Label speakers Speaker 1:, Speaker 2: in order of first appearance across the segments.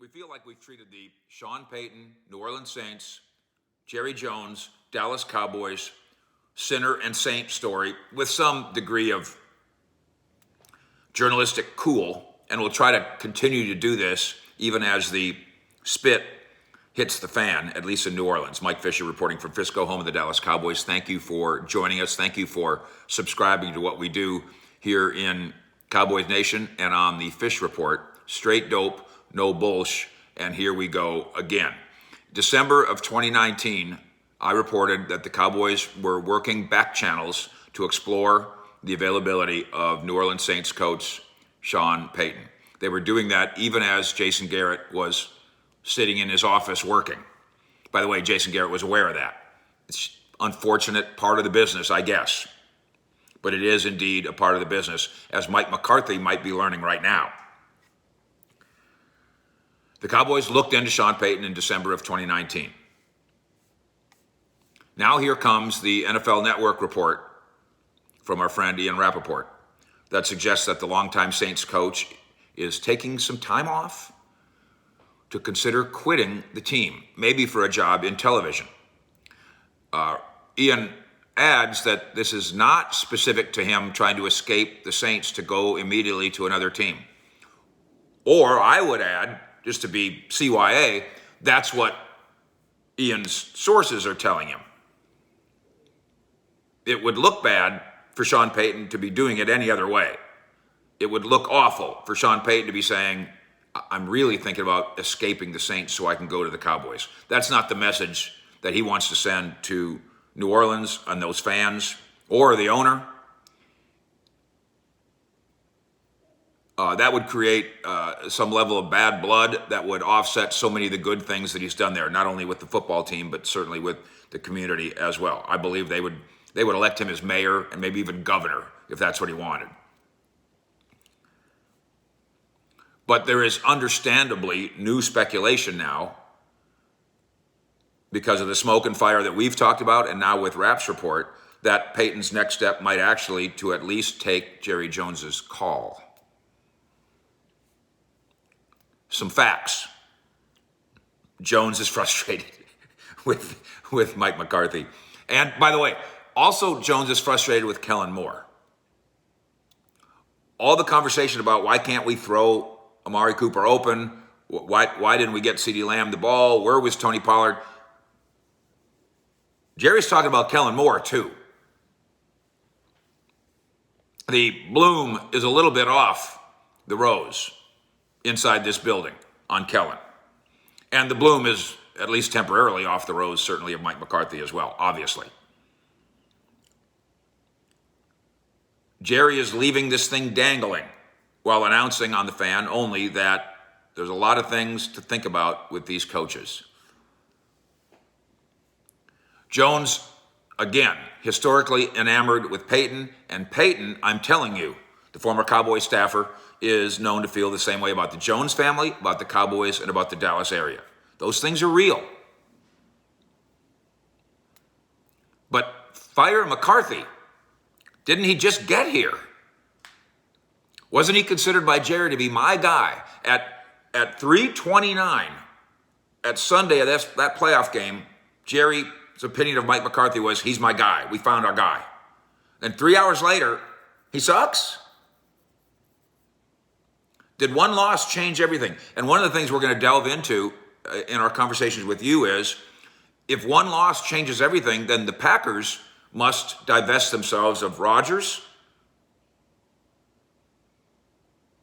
Speaker 1: we feel like we've treated the Sean Payton, New Orleans Saints, Jerry Jones, Dallas Cowboys, sinner and saint story with some degree of journalistic cool, and we'll try to continue to do this even as the spit hits the fan, at least in New Orleans. Mike Fisher reporting from Frisco, home of the Dallas Cowboys. Thank you for joining us. Thank you for subscribing to what we do here in Cowboys Nation and on the Fish Report. Straight dope, no bullsh, and here we go again. December of 2019, I reported that the Cowboys were working back channels to explore the availability of New Orleans Saints coach Sean Payton. They were doing that even as Jason Garrett was sitting in his office working. By the way, Jason Garrett was aware of that. It's unfortunate part of the business, I guess. But it is indeed a part of the business, as Mike McCarthy might be learning right now. The Cowboys looked into Sean Payton in December of 2019. Now here comes the NFL Network report from our friend Ian Rappaport that suggests that the longtime Saints coach is taking some time off to consider quitting the team, maybe for a job in television. Ian adds that this is not specific to him trying to escape the Saints to go immediately to another team. Or I would add, just to be CYA, that's what Ian's sources are telling him. It would look bad for Sean Payton to be doing it any other way. It would look awful for Sean Payton to be saying, I'm really thinking about escaping the Saints so I can go to the Cowboys. That's not the message that he wants to send to New Orleans and those fans or the owner. That would create some level of bad blood that would offset so many of the good things that he's done there, not only with the football team, but certainly with the community as well. I believe they would elect him as mayor and maybe even governor if that's what he wanted. But there is understandably new speculation now because of the smoke and fire that we've talked about, and now with Rapp's report, that Payton's next step might actually to at least take Jerry Jones's call. Some facts. Jones is frustrated with Mike McCarthy. And by the way, also Jones is frustrated with Kellen Moore. All the conversation about why can't we throw Amari Cooper open, why didn't we get CeeDee Lamb the ball, where was Tony Pollard? Jerry's talking about Kellen Moore too. The bloom is a little bit off the rose inside this building on Kellen. And the bloom is at least temporarily off the rose, certainly of Mike McCarthy as well, obviously. Jerry is leaving this thing dangling while announcing on the fan only that there's a lot of things to think about with these coaches. Jones, again, historically enamored with Payton, and Payton, I'm telling you, the former Cowboy staffer, is known to feel the same way about the Jones family, about the Cowboys, and about the Dallas area. Those things are real. But fire McCarthy. Didn't he just get here? Wasn't he considered by Jerry to be my guy? At 3:29 at Sunday of that playoff game, Jerry's opinion of Mike McCarthy was, he's my guy. We found our guy. And 3 hours later, he sucks? Did one loss change everything? And one of the things we're going to delve into in our conversations with you is, if one loss changes everything, then the Packers must divest themselves of Rodgers,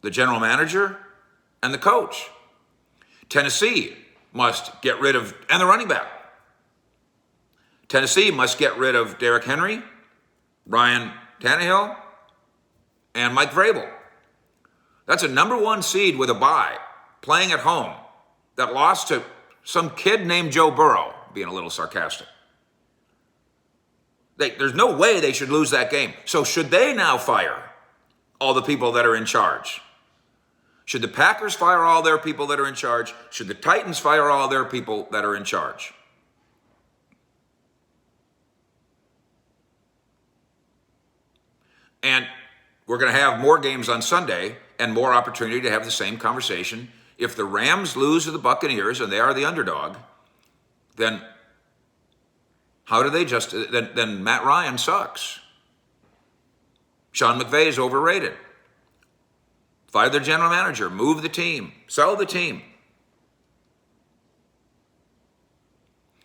Speaker 1: the general manager, and the coach. Tennessee must get rid of, and the running back. Tennessee must get rid of Derrick Henry, Ryan Tannehill, and Mike Vrabel. That's a number one seed with a bye, playing at home, that lost to some kid named Joe Burrow, being a little sarcastic. There's no way they should lose that game. So should they now fire all the people that are in charge? Should the Packers fire all their people that are in charge? Should the Titans fire all their people that are in charge? And we're going to have more games on Sunday and more opportunity to have the same conversation If the Rams lose to the Buccaneers and they are the underdog, then how do they then Matt Ryan sucks. Sean McVay is overrated. Fire their general manager, move the team, sell the team.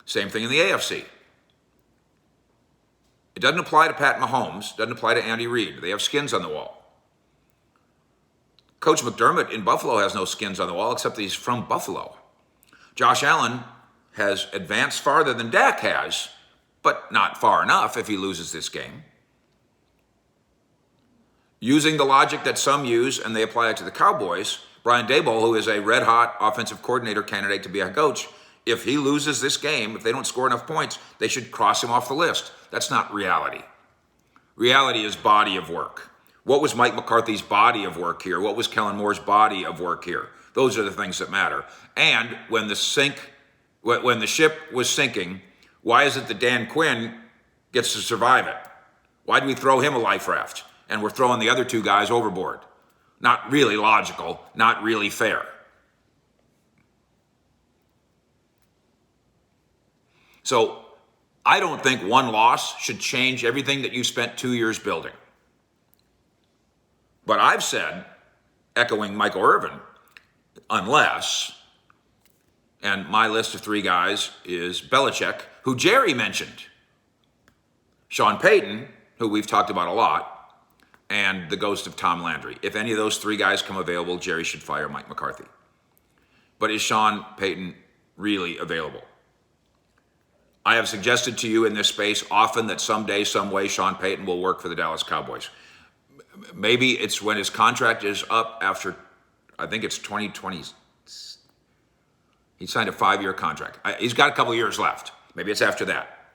Speaker 1: Same thing in the AFC. It doesn't apply to Pat Mahomes, doesn't apply to Andy Reid. They have skins on the wall. Coach McDermott in Buffalo has no skins on the wall, except that he's from Buffalo. Josh Allen has advanced farther than Dak has, but not far enough if he loses this game. Using the logic that some use, and they apply it to the Cowboys, Brian Daboll, who is a red-hot offensive coordinator candidate to be a coach, if he loses this game, if they don't score enough points, they should cross him off the list. That's not reality. Reality is body of work. What was Mike McCarthy's body of work here? What was Kellen Moore's body of work here? Those are the things that matter. And when the ship was sinking, why is it that Dan Quinn gets to survive it? Why do we throw him a life raft? And we're throwing the other two guys overboard. Not really logical, not really fair. So I don't think one loss should change everything that you spent 2 years building. But I've said, echoing Michael Irvin, unless, and my list of 3 guys is Belichick, who Jerry mentioned, Sean Payton, who we've talked about a lot, and the ghost of Tom Landry. If any of those 3 guys come available, Jerry should fire Mike McCarthy. But is Sean Payton really available? I have suggested to you in this space often that someday, some way, Sean Payton will work for the Dallas Cowboys. Maybe it's when his contract is up after, I think it's 2020. He signed a 5-year contract. He's got a couple years left. Maybe it's after that.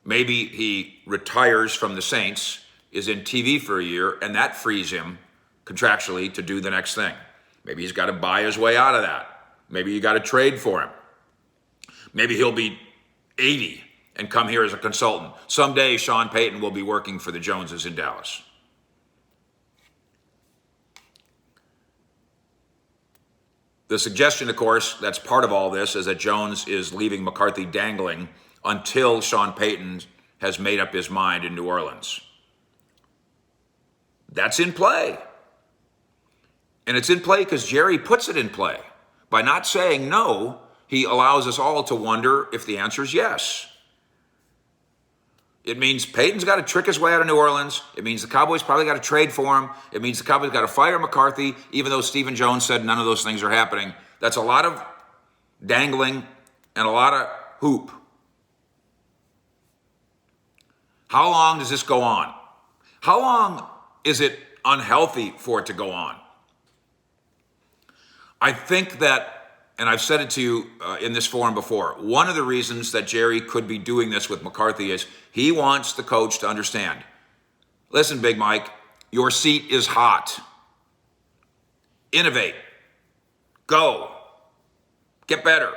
Speaker 1: Maybe he retires from the Saints, is in TV for a year, and that frees him contractually to do the next thing. Maybe he's got to buy his way out of that. Maybe you got to trade for him. Maybe he'll be 80 and come here as a consultant. Someday Sean Payton will be working for the Joneses in Dallas. The suggestion, of course, that's part of all this is that Jones is leaving McCarthy dangling until Sean Payton has made up his mind in New Orleans. That's in play. And it's in play because Jerry puts it in play. By not saying no, he allows us all to wonder if the answer is yes. It means Payton's got to trick his way out of New Orleans. It means the Cowboys probably got to trade for him. It means the Cowboys got to fire McCarthy, even though Stephen Jones said none of those things are happening. That's a lot of dangling and a lot of hoop. How long does this go on? How long is it unhealthy for it to go on? I think that, and I've said it to you in this forum before, one of the reasons that Jerry could be doing this with McCarthy is he wants the coach to understand, listen, Big Mike, your seat is hot. Innovate. Go. Get better.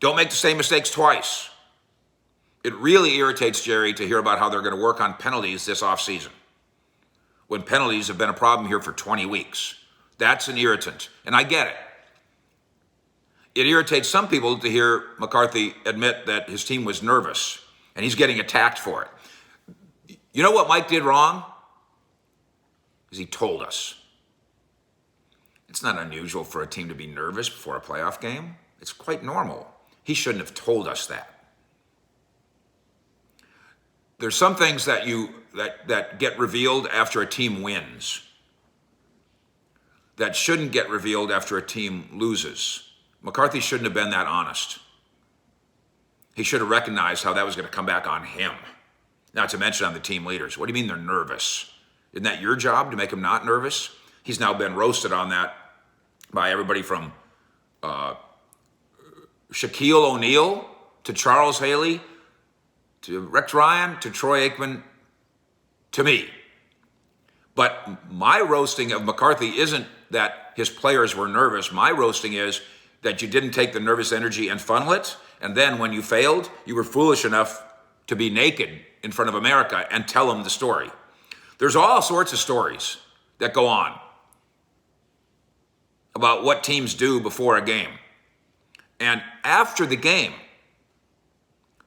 Speaker 1: Don't make the same mistakes twice. It really irritates Jerry to hear about how they're going to work on penalties this offseason, when penalties have been a problem here for 20 weeks. That's an irritant, and I get it. It irritates some people to hear McCarthy admit that his team was nervous, and he's getting attacked for it. You know what Mike did wrong? Is he told us. It's not unusual for a team to be nervous before a playoff game. It's quite normal. He shouldn't have told us that. There's some things that get revealed after a team wins that shouldn't get revealed after a team loses. McCarthy shouldn't have been that honest. He should have recognized how that was going to come back on him, not to mention on the team leaders. What do you mean they're nervous? Isn't that your job to make them not nervous? He's now been roasted on that by everybody from Shaquille O'Neal to Charles Haley to Rex Ryan to Troy Aikman to me. But my roasting of McCarthy isn't that his players were nervous. My roasting is that you didn't take the nervous energy and funnel it, and then when you failed, you were foolish enough to be naked in front of America and tell them the story. There's all sorts of stories that go on about what teams do before a game. And after the game,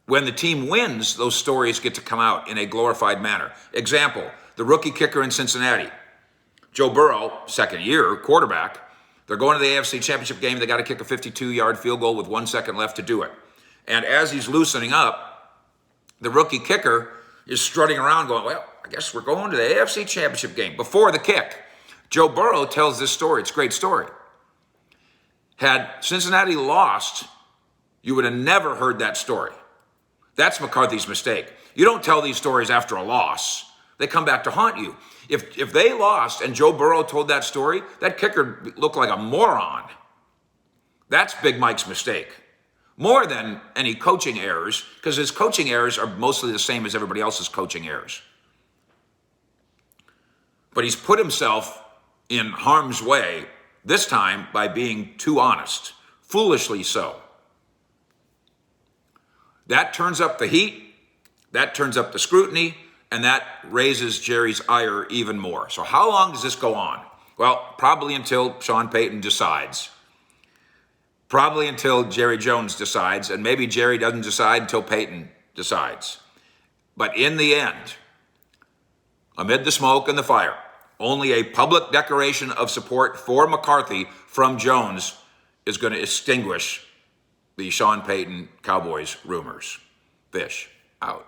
Speaker 1: when the team wins, those stories get to come out in a glorified manner. Example, the rookie kicker in Cincinnati, Joe Burrow, second year quarterback. They're going to the AFC Championship game. They got to kick a 52-yard field goal with 1 second left to do it. And as he's loosening up, the rookie kicker is strutting around going, well, I guess we're going to the AFC Championship game. Before the kick, Joe Burrow tells this story. It's a great story. Had Cincinnati lost, you would have never heard that story. That's McCarthy's mistake. You don't tell these stories after a loss. They come back to haunt you. If they lost and Joe Burrow told that story, that kicker looked like a moron. That's Big Mike's mistake. More than any coaching errors, because his coaching errors are mostly the same as everybody else's coaching errors. But he's put himself in harm's way, this time by being too honest, foolishly so. That turns up the heat, that turns up the scrutiny, and that raises Jerry's ire even more. So how long does this go on? Well, probably until Sean Payton decides. Probably until Jerry Jones decides, and maybe Jerry doesn't decide until Payton decides. But in the end, amid the smoke and the fire, only a public declaration of support for McCarthy from Jones is going to extinguish the Sean Payton Cowboys rumors. Fish out.